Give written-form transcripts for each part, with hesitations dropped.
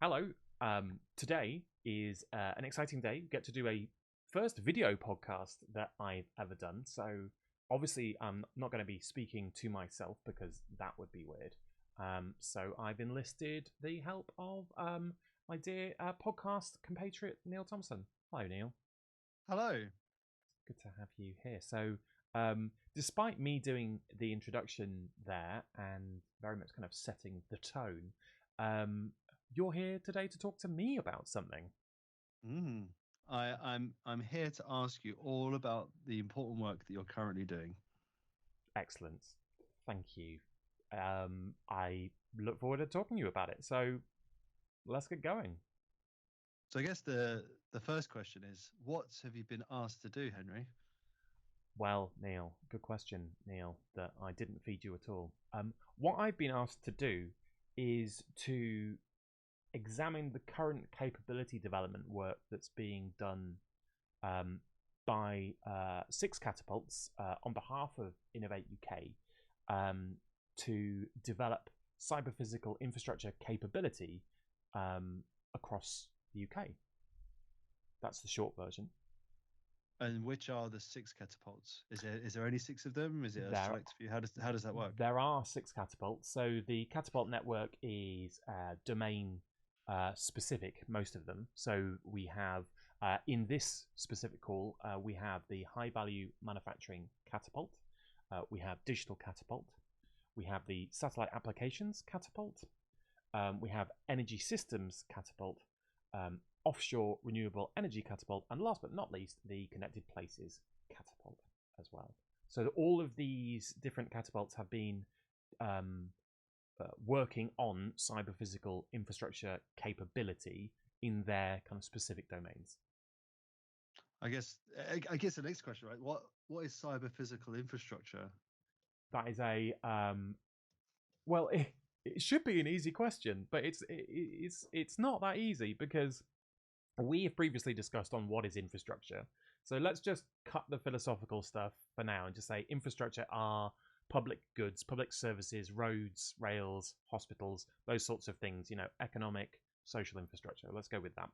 Hello. Today is an exciting day. We get to do a first video podcast that I've ever done. So obviously, I'm not going to be speaking to myself because that would be weird. So I've enlisted the help of my dear podcast compatriot Neil Thompson. Hello, Neil. Hello. Good to have you here. So, despite me doing the introduction there and very much kind of setting the tone, um, you're here today to talk to me about something. Mm. I'm here to ask you all about the important work that you're currently doing. Excellent. Thank you. I look forward to talking to you about it. So, let's get going. So I guess the first question is, what have you been asked to do, Henry? Well, Neil, good question, Neil, that I didn't feed you at all. What I've been asked to do is to examine the current capability development work that's being done um, by six catapults on behalf of Innovate UK to develop cyber physical infrastructure capability across the UK. That's the short version. And which are the six catapults? Is there only six of them? Is it a There select few? How does that work? there are six catapults. So the catapult network is domain specific, most of them. So we have in this specific call, we have the high value manufacturing catapult, we have digital catapult, we have the satellite applications catapult, we have energy systems catapult, offshore renewable energy catapult, and last but not least, the connected places catapult as well. So all of these different catapults have been um, working on cyber physical infrastructure capability in their kind of specific domains. I guess the next question, right? What is cyber physical infrastructure? That is a well, it should be an easy question, but it's not that easy because we have previously discussed on what is infrastructure. So let's just cut the philosophical stuff for now and just say infrastructure are public goods, public services, roads, rails, hospitals, those sorts of things, economic, social infrastructure. Let's go with that.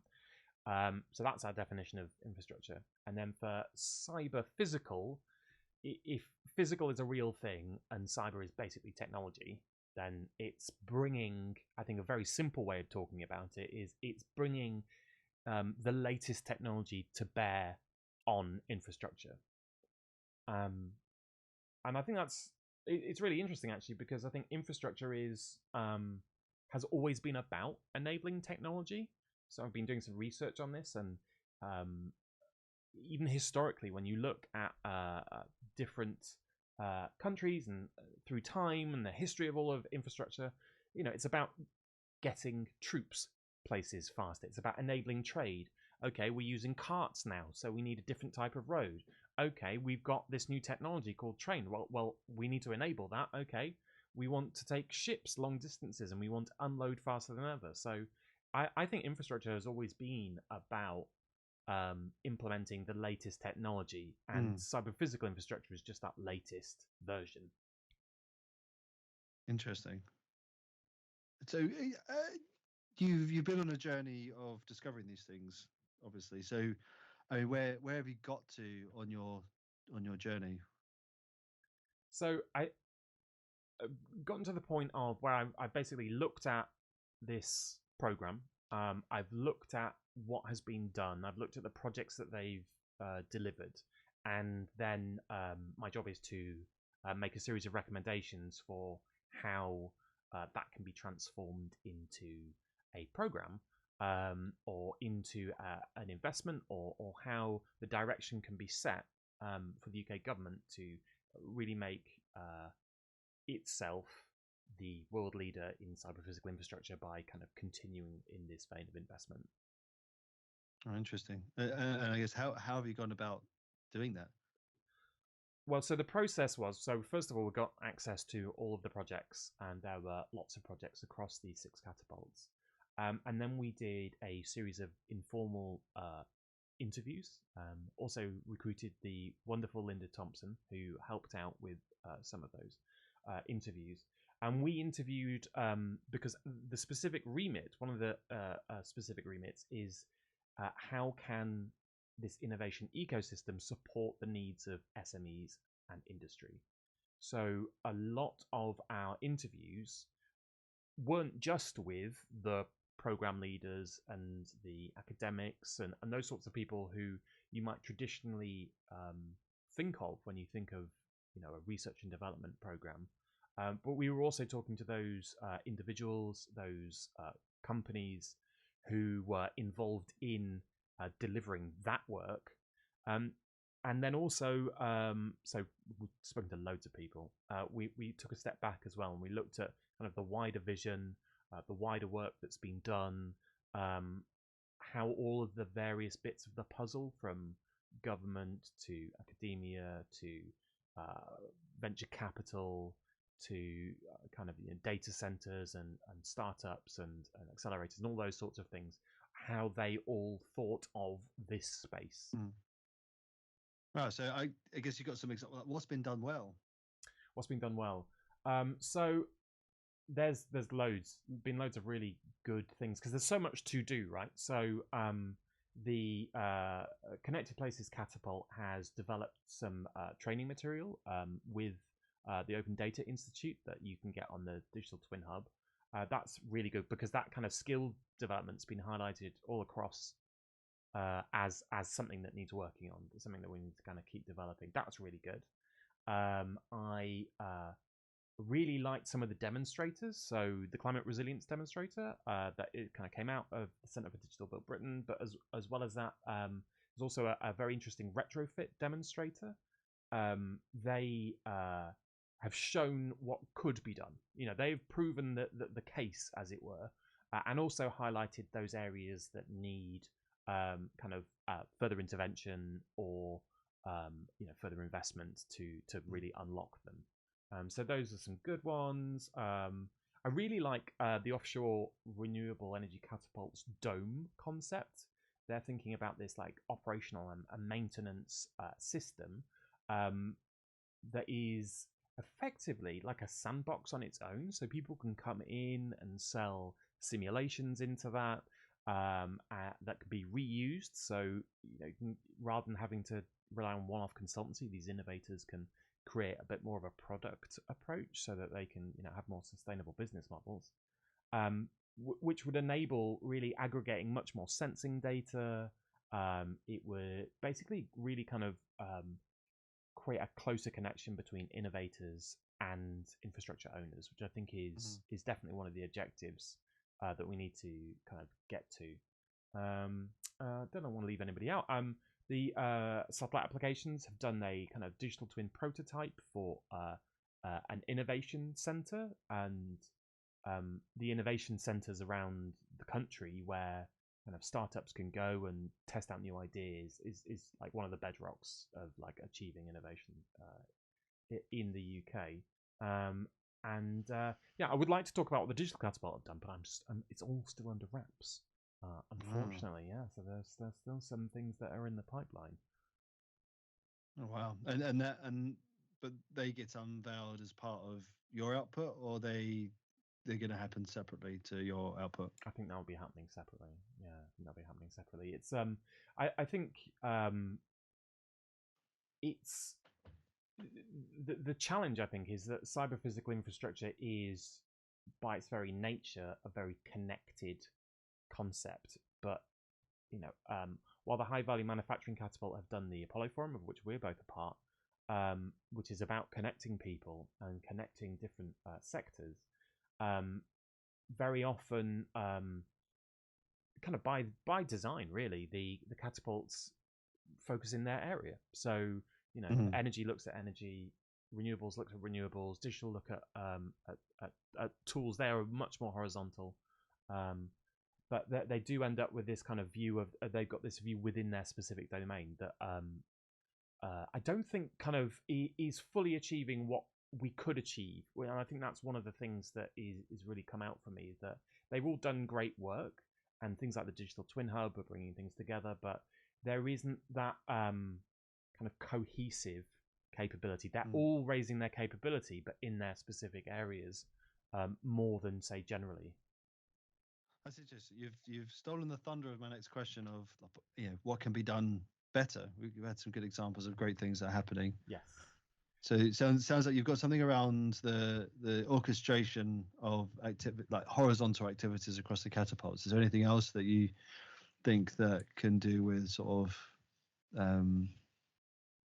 So that's our definition of infrastructure. And then for cyber physical, if physical is a real thing and cyber is basically technology, then it's bringing, I think a very simple way of talking about it is it's bringing the latest technology to bear on infrastructure. Um, and I think it's really interesting actually because I think infrastructure is has always been about enabling technology. So I've been doing some research on this, and um, even historically, when you look at different countries and through time and the history of all of infrastructure, it's about getting troops places faster. It's about enabling trade. Okay, we're using carts now, so we need a different type of road. Okay, we've got this new technology called train. Well, we need to enable that. Okay, we want to take ships long distances and we want to unload faster than ever. So I think infrastructure has always been about implementing the latest technology, and Mm, cyber physical infrastructure is just that latest version. interesting. So you've been on a journey of discovering these things, obviously. So I mean, where have you got to on your journey? So I gotten to the point of where I've basically looked at this program. I've looked at what has been done. I've looked at the projects that they've delivered, and then my job is to make a series of recommendations for how that can be transformed into a program or into an investment, or how the direction can be set for the UK government to really make itself the world leader in cyber physical infrastructure by kind of continuing in this vein of investment. Oh, interesting. And I guess how have you gone about doing that? Well, so the process was, so first of all, we got access to all of the projects, and there were lots of projects across these six catapults. And then we did a series of informal interviews. Also recruited the wonderful Linda Thompson, who helped out with some of those interviews. And we interviewed because the specific remit, one of the specific remits is how can this innovation ecosystem support the needs of SMEs and industry. So a lot of our interviews weren't just with the program leaders and the academics and those sorts of people who you might traditionally think of when you think of a research and development program. But we were also talking to those individuals, those companies who were involved in delivering that work. And then also, so we've spoken to loads of people. We took a step back as well, and we looked at kind of the wider vision, the wider work that's been done, how all of the various bits of the puzzle, from government to academia to venture capital to kind of data centers and startups and accelerators and all those sorts of things, how they all thought of this space. Right, so I guess you got some examples. What's been done well? What's been done well? So there's been loads of really good things because there's so much to do, right? So the Connected Places Catapult has developed some training material with the Open Data Institute that you can get on the Digital Twin Hub. That's really good because that kind of skill development's been highlighted all across as something that needs working on, something that we need to kind of keep developing. That's really good. I really liked some of the demonstrators. So the climate resilience demonstrator that it kind of came out of the Centre for Digital Built Britain, but as well as that, there's also a very interesting retrofit demonstrator. They have shown what could be done. They've proven the case, as it were, and also highlighted those areas that need kind of further intervention or further investment to really unlock them. So those are some good ones. I really like the Offshore Renewable Energy Catapult's dome concept. They're thinking about this like operational and maintenance system that is effectively like a sandbox on its own. So people can come in and sell simulations into that. That can be reused. So rather than having to rely on one-off consultancy, these innovators can create a bit more of a product approach so that they can have more sustainable business models, which would enable really aggregating much more sensing data. It would basically really kind of create a closer connection between innovators and infrastructure owners, which I think is definitely one of the objectives that we need to kind of get to. Don't want to leave anybody out. The satellite applications have done a kind of digital twin prototype for an innovation center, and the innovation centers around the country where kind of startups can go and test out new ideas is like one of the bedrocks of like achieving innovation in the UK. I would like to talk about what the Digital Catapult have done, but it's all still under wraps. Unfortunately, yeah. So there's still some things that are in the pipeline. Oh wow! But they get unveiled as part of your output, or they're going to happen separately to your output? I think that will be happening separately. Yeah, that'll be happening separately. It's I think it's the challenge. I think is that cyber physical infrastructure is, by its very nature, a very connected concept. But while the High Value Manufacturing Catapult have done the Apollo Forum, of which we're both a part, which is about connecting people and connecting different sectors, very often, kind of by design, really, the catapults focus in their area. So energy looks at energy, renewables look at renewables, digital look at tools. They are much more horizontal. But they do end up with this kind of view of they've got this view within their specific domain that I don't think kind of is fully achieving what we could achieve. And I think that's one of the things that is really come out for me, is that they've all done great work, and things like the Digital Twin Hub are bringing things together, but there isn't that kind of cohesive capability. They're all raising their capability, but in their specific areas. more than say generally. That's interesting. You've stolen the thunder of my next question of what can be done better. We've had some good examples of great things that are happening. Yes. So it sounds like you've got something around the orchestration of like horizontal activities across the catapults. Is there anything else that you think that can do with sort of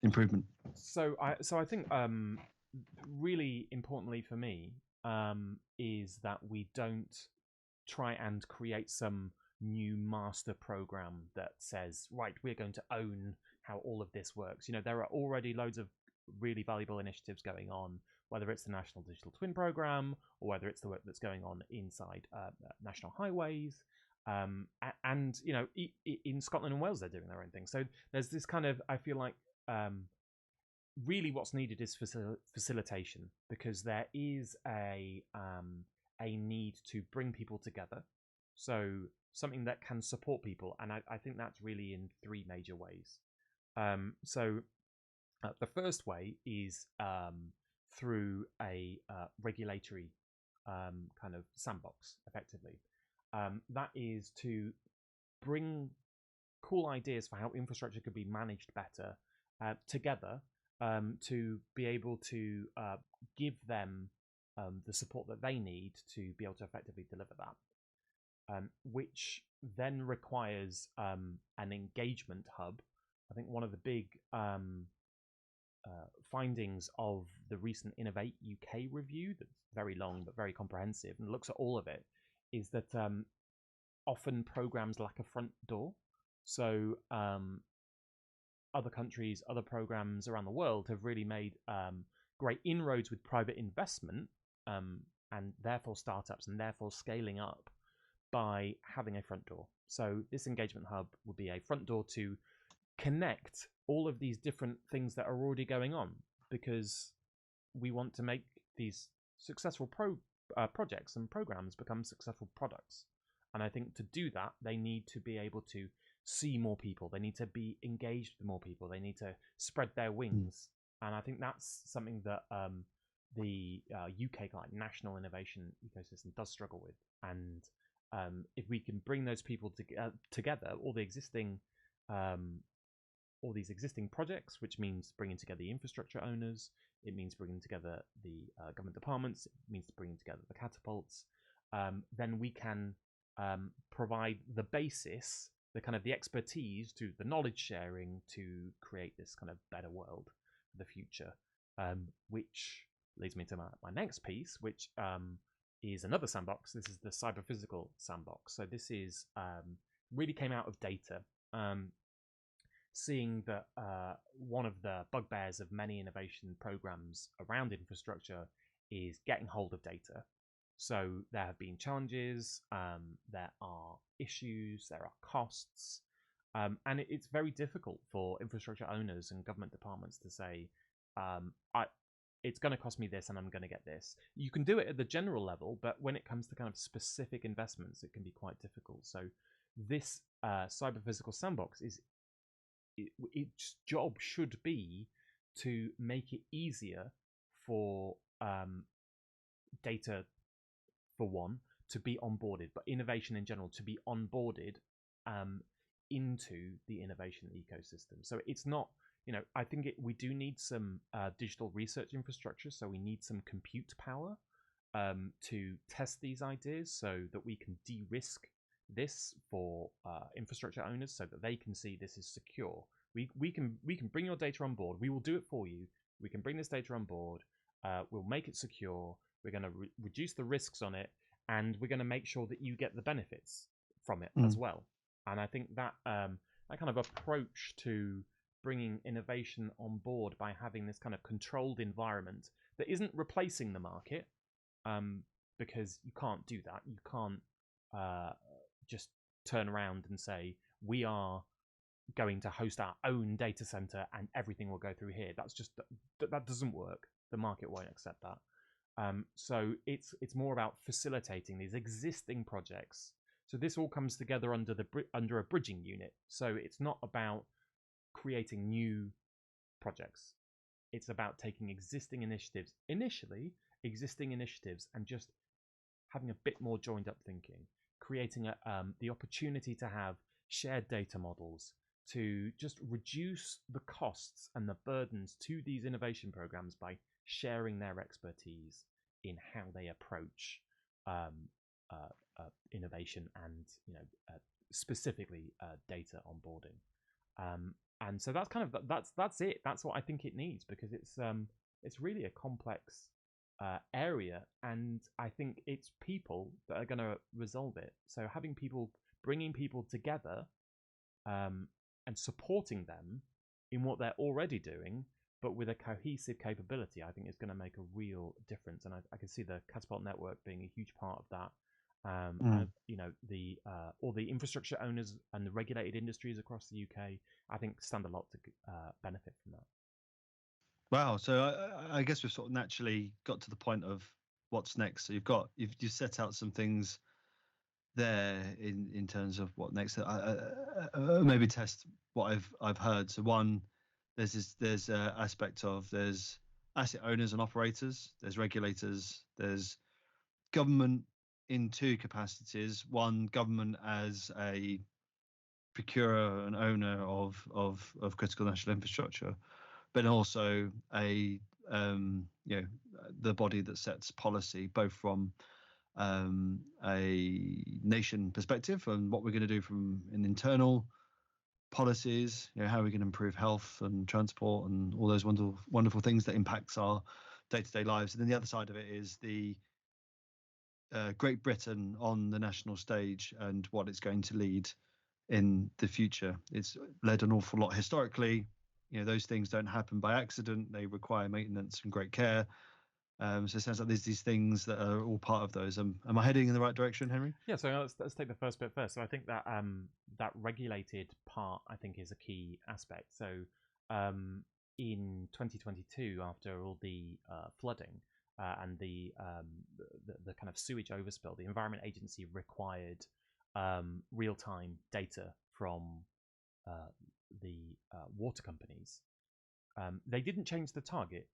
improvement? So I think really importantly for me is that we don't try and create some new master program that says, right, we're going to own how all of this works. There are already loads of really valuable initiatives going on, whether it's the National Digital Twin Program or whether it's the work that's going on inside national highways. And in Scotland and Wales, they're doing their own thing. So there's this kind of, I feel like, really what's needed is facilitation, because there is a need to bring people together. So something that can support people. And I think that's really in three major ways. So the first way is through a regulatory kind of sandbox, effectively. That is to bring cool ideas for how infrastructure could be managed better together, to be able to give them the support that they need to be able to effectively deliver that, which then requires an engagement hub. I think one of the big findings of the recent Innovate UK review, that's very long but very comprehensive and looks at all of it, is that often programs lack a front door. So other countries, other programs around the world have really made great inroads with private investment, and therefore startups, and therefore scaling up by having a front door. So this engagement hub would be a front door to connect all of these different things that are already going on, because we want to make these successful projects and programs become successful products. And I think to do that, they need to be able to see more people. They need to be engaged with more people. They need to spread their wings. And I think that's something that the UK national innovation ecosystem does struggle with. And if we can bring those people together, all these existing projects, which means bringing together the infrastructure owners, it means bringing together the government departments, it means bringing together the catapults, then we can provide the basis, the expertise, to the knowledge sharing to create this kind of better world for the future, which leads me to my next piece, which is another sandbox. This is the cyber physical sandbox. So this is really came out of data. Seeing that one of the bugbears of many innovation programs around infrastructure is getting hold of data. So there have been challenges, there are issues, there are costs, and it's very difficult for infrastructure owners and government departments to say, it's going to cost me this and I'm going to get this. You can do it at the general level, but when it comes to kind of specific investments, it can be quite difficult. So this cyber physical sandbox its job should be to make it easier for data, for one, to be onboarded, but innovation in general to be onboarded into the innovation ecosystem. So it's not, I think we do need some digital research infrastructure. So we need some compute power to test these ideas, so that we can de-risk this for infrastructure owners, so that they can see this is secure. We can bring your data on board. We will do it for you. We can bring this data on board. We'll make it secure. We're going to reduce the risks on it, and we're going to make sure that you get the benefits from it as well. And I think that that kind of approach to bringing innovation on board by having this kind of controlled environment that isn't replacing the market, because you can't do that. You can't just turn around and say, we are going to host our own data center and everything will go through here. That's just, that doesn't work. The market won't accept that. So it's more about facilitating these existing projects. So this all comes together under a bridging unit. So it's not about creating new projects. It's about taking existing initiatives, and just having a bit more joined up thinking, creating the opportunity to have shared data models to just reduce the costs and the burdens to these innovation programs by sharing their expertise in how they approach um, innovation and specifically data onboarding. And so that's kind of that's it. That's what I think it needs, because it's really a complex area, and I think it's people that are going to resolve it. So having people, bringing people together, and supporting them in what they're already doing, but with a cohesive capability, I think is going to make a real difference. And I can see the Catapult network being a huge part of that. And, all the infrastructure owners and the regulated industries across the UK, I think, stand a lot to benefit from that. Wow. So I guess we've sort of naturally got to the point of what's next. So you've set out some things there in terms of what next. Maybe test what I've heard. So one, there's aspect of there's asset owners and operators, there's regulators, there's government in two capacities. One, government as a procurer and owner of critical national infrastructure, but also the body that sets policy, both from a nation perspective and what we're going to do from an internal policies, how we can improve health and transport and all those wonderful things that impacts our day-to-day lives. And then the other side of it is the Great Britain on the national stage and what it's going to lead in the future. It's led an awful lot historically. Those things don't happen by accident. They require maintenance and great care. So it sounds like there's these things that are all part of those. Am I heading in the right direction, Henry? Yeah. So let's take the first bit first. So I think that that regulated part, I think, is a key aspect. So in 2022, after all the flooding and the kind of sewage overspill, the Environment Agency required real-time data from the water companies. They didn't change the target,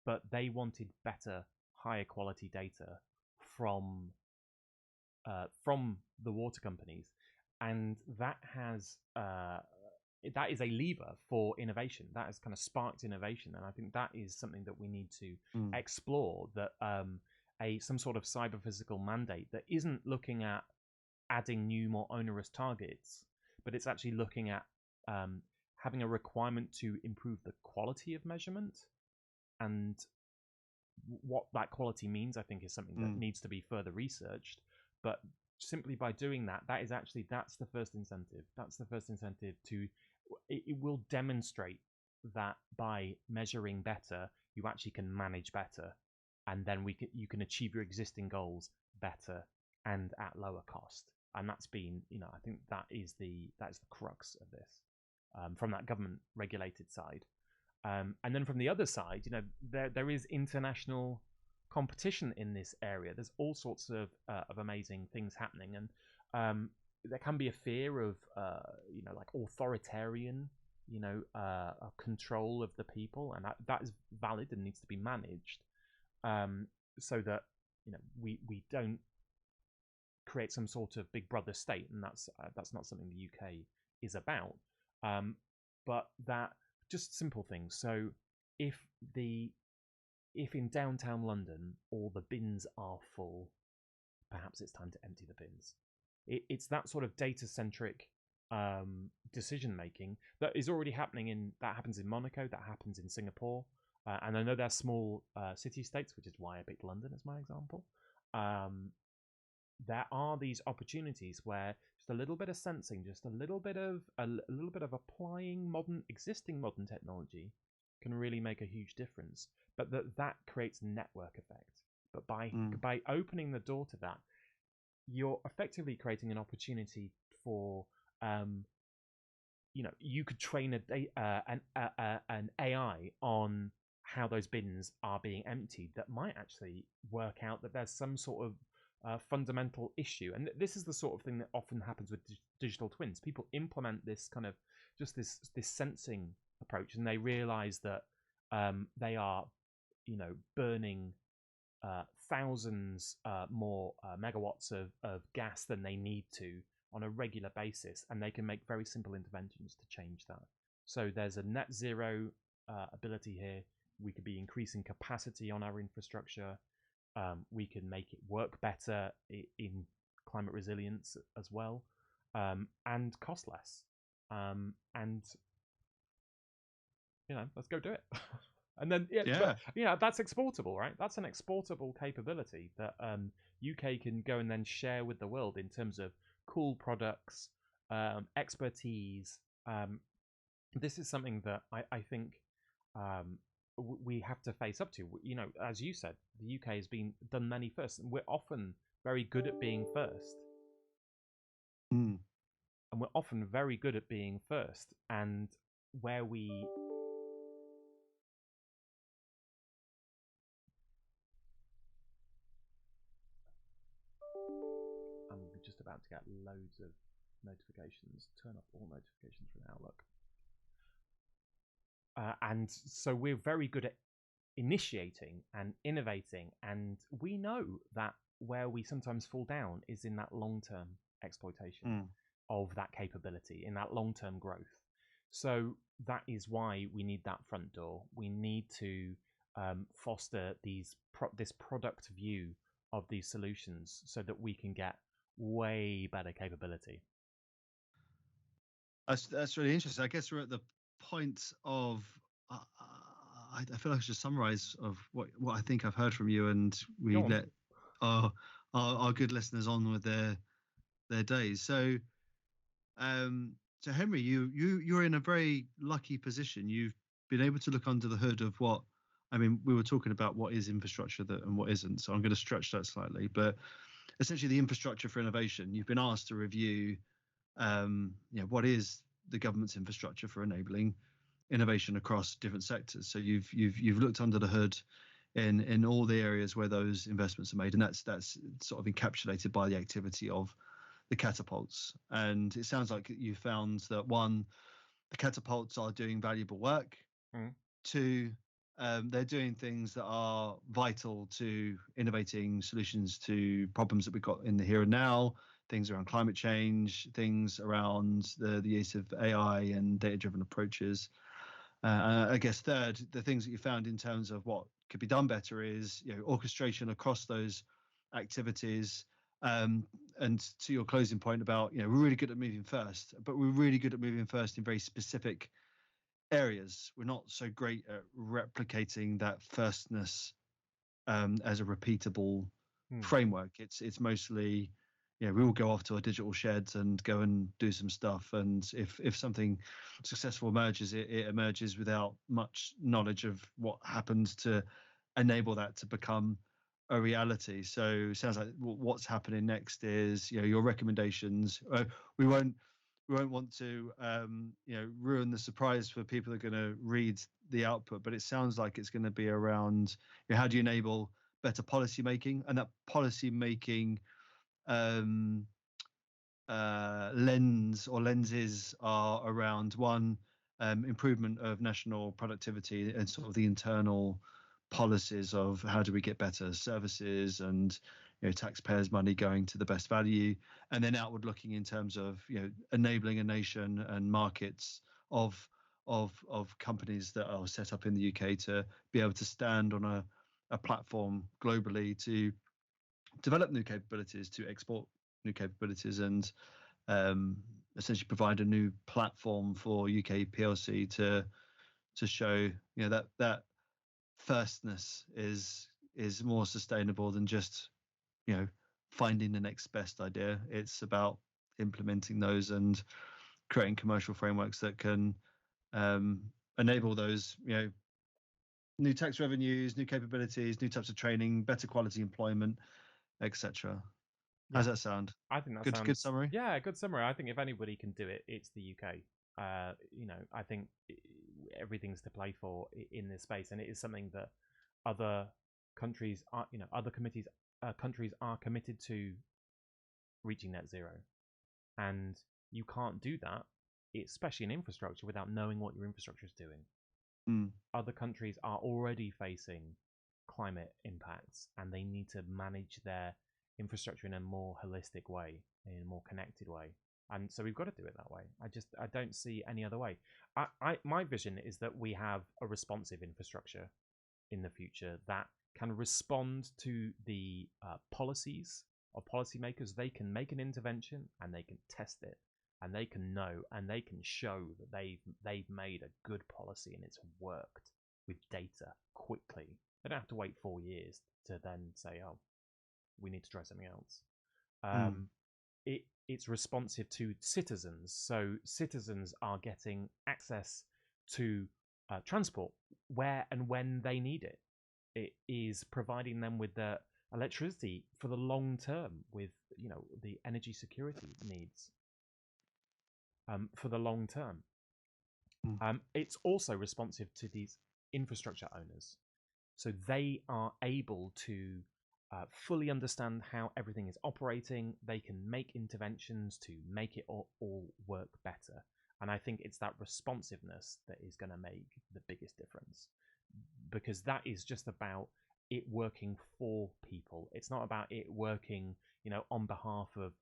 but they wanted better, higher quality data from the water companies, and that is a lever for innovation. That has kind of sparked innovation, and I think that is something that we need to explore. That some sort of cyber physical mandate that isn't looking at adding new, more onerous targets, but it's actually looking at having a requirement to improve the quality of measurement. And what that quality means, I think, is something that needs to be further researched. But simply by doing that, that's the first incentive. That's the first incentive to. It will demonstrate that by measuring better, you actually can manage better, and then you can achieve your existing goals better and at lower cost. And that's been, I think that is the crux of this from that government regulated side. And then from the other side, there is international competition in this area. There's all sorts of amazing things happening, and there can be a fear of like authoritarian control of the people, and that is valid and needs to be managed, so that we don't create some sort of big brother state, and that's not something the UK is about. But that just simple things. So if in downtown London all the bins are full, perhaps it's time to empty the bins. It's that sort of data-centric decision making that is already happening that happens in Monaco, that happens in Singapore, and I know they're small city states, which is why I picked London as my example. There are these opportunities where just a little bit of sensing, just a little bit of applying existing modern technology can really make a huge difference. But that creates a network effect. But by opening the door to that, you're effectively creating an opportunity for you could train an AI on how those bins are being emptied that might actually work out that there's some sort of fundamental issue. And this is the sort of thing that often happens with digital twins. People implement this kind of just this sensing approach, and they realize that they are burning thousands more megawatts of gas than they need to on a regular basis, and they can make very simple interventions to change that. So there's a net zero ability here. We could be increasing capacity on our infrastructure. We can make it work better in climate resilience as well, and cost less. And let's go do it. And then but, that's exportable, right? That's an exportable capability that UK can go and then share with the world in terms of cool products, expertise. This is something that I think we have to face up to. As you said, the UK has done many firsts, and we're often very good at being first. And we're often very good at being first, and where we I'm just about to get loads of notifications. Turn off all notifications from Outlook. And so we're very good at initiating and innovating, and we know that where we sometimes fall down is in that long-term exploitation of that capability, in that long-term growth. So that is why we need that front door. We need to foster this product view of these solutions so that we can get way better capability. That's really interesting. I guess we're at the point of I feel like I should summarize of what I think I've heard from you, and we let our good listeners on with their days. So Henry, you're in a very lucky position. You've been able to look under the hood of what, I mean, we were talking about what is infrastructure and what isn't, so I'm going to stretch that slightly, but essentially the infrastructure for innovation. You've been asked to review what is the government's infrastructure for enabling innovation across different sectors. So you've looked under the hood in all the areas where those investments are made, and that's sort of encapsulated by the activity of the catapults. And it sounds like you found that, one, the catapults are doing valuable work. Two, they're doing things that are vital to innovating solutions to problems that we've got in the here and now, things around climate change, things around the use of AI and data-driven approaches. I guess third, the things that you found in terms of what could be done better is orchestration across those activities. And to your closing point about we're really good at moving first, but we're really good at moving first in very specific areas. We're not so great at replicating that firstness as a repeatable framework. It's mostly we will go off to our digital sheds and go and do some stuff, and if something successful emerges, it emerges without much knowledge of what happened to enable that to become a reality. So it sounds like what's happening next is your recommendations. We won't want to ruin the surprise for people that are going to read the output, but it sounds like it's going to be around how do you enable better policy making, and that policy making lenses are around, one, improvement of national productivity and sort of the internal policies of how do we get better services and taxpayers' money going to the best value, and then outward looking in terms of enabling a nation and markets of companies that are set up in the UK to be able to stand on a platform globally to develop new capabilities, to export new capabilities, and essentially provide a new platform for UK PLC to show that firstness is more sustainable than just finding the next best idea. It's about implementing those and creating commercial frameworks that can enable those new tax revenues, new capabilities, new types of training, better quality employment, etc. How's that sound? I think that sounds good summary. Yeah, good summary. I think if anybody can do it, it's the UK. I think everything's to play for in this space, and it is something that other countries are, countries are committed to reaching net zero, and you can't do that, especially in infrastructure, without knowing what your infrastructure is doing. Other countries are already facing climate impacts, and they need to manage their infrastructure in a more holistic way, in a more connected way. And so we've got to do it that way. I don't see any other way. My vision is that we have a responsive infrastructure in the future that can respond to the policies of policymakers. They can make an intervention and they can test it, and they can know and they can show that they've made a good policy and it's worked with data quickly. They don't have to wait 4 years to then say, oh, we need to try something else. It's responsive to citizens, so citizens are getting access to transport where and when they need it. It is providing them with the electricity for the long term, with the energy security needs for the long term. It's also responsive to these infrastructure owners, so they are able to fully understand how everything is operating. They can make interventions to make it all work better. And I think it's that responsiveness that is going to make the biggest difference, because that is just about it working for people. It's not about it working, on behalf of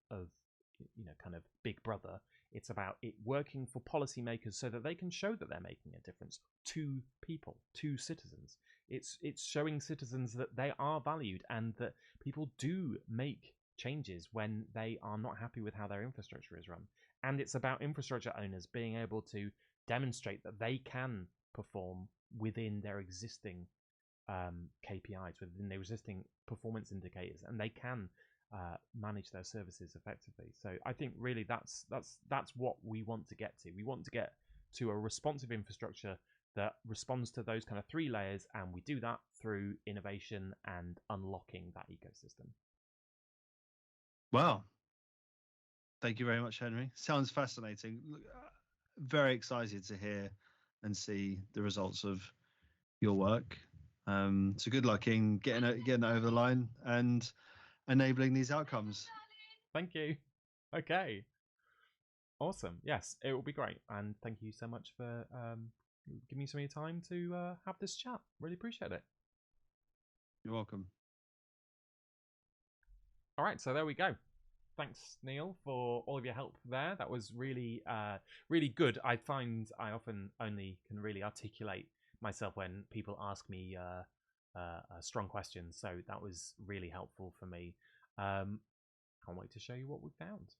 kind of Big Brother. It's about it working for policymakers so that they can show that they're making a difference to people, to citizens. It's showing citizens that they are valued and that people do make changes when they are not happy with how their infrastructure is run. And it's about infrastructure owners being able to demonstrate that they can perform within their existing KPIs, within their existing performance indicators, and they can manage their services effectively. So I think really that's what we want to get to. We want to get to a responsive infrastructure that responds to those kind of 3 layers, and we do that through innovation and unlocking that ecosystem. Wow. Thank you very much, Henry. Sounds fascinating. Very excited to hear and see the results of your work. So good luck in getting that over the line and enabling these outcomes. Thank you. Okay. Awesome. Yes, it will be great. And thank you so much for giving me some of your time to have this chat. Really appreciate it. You're welcome. All right, so there we go. Thanks, Neil, for all of your help there. That was really, really good. I find I often only can really articulate myself when people ask me strong questions. So that was really helpful for me. Can't wait to show you what we found.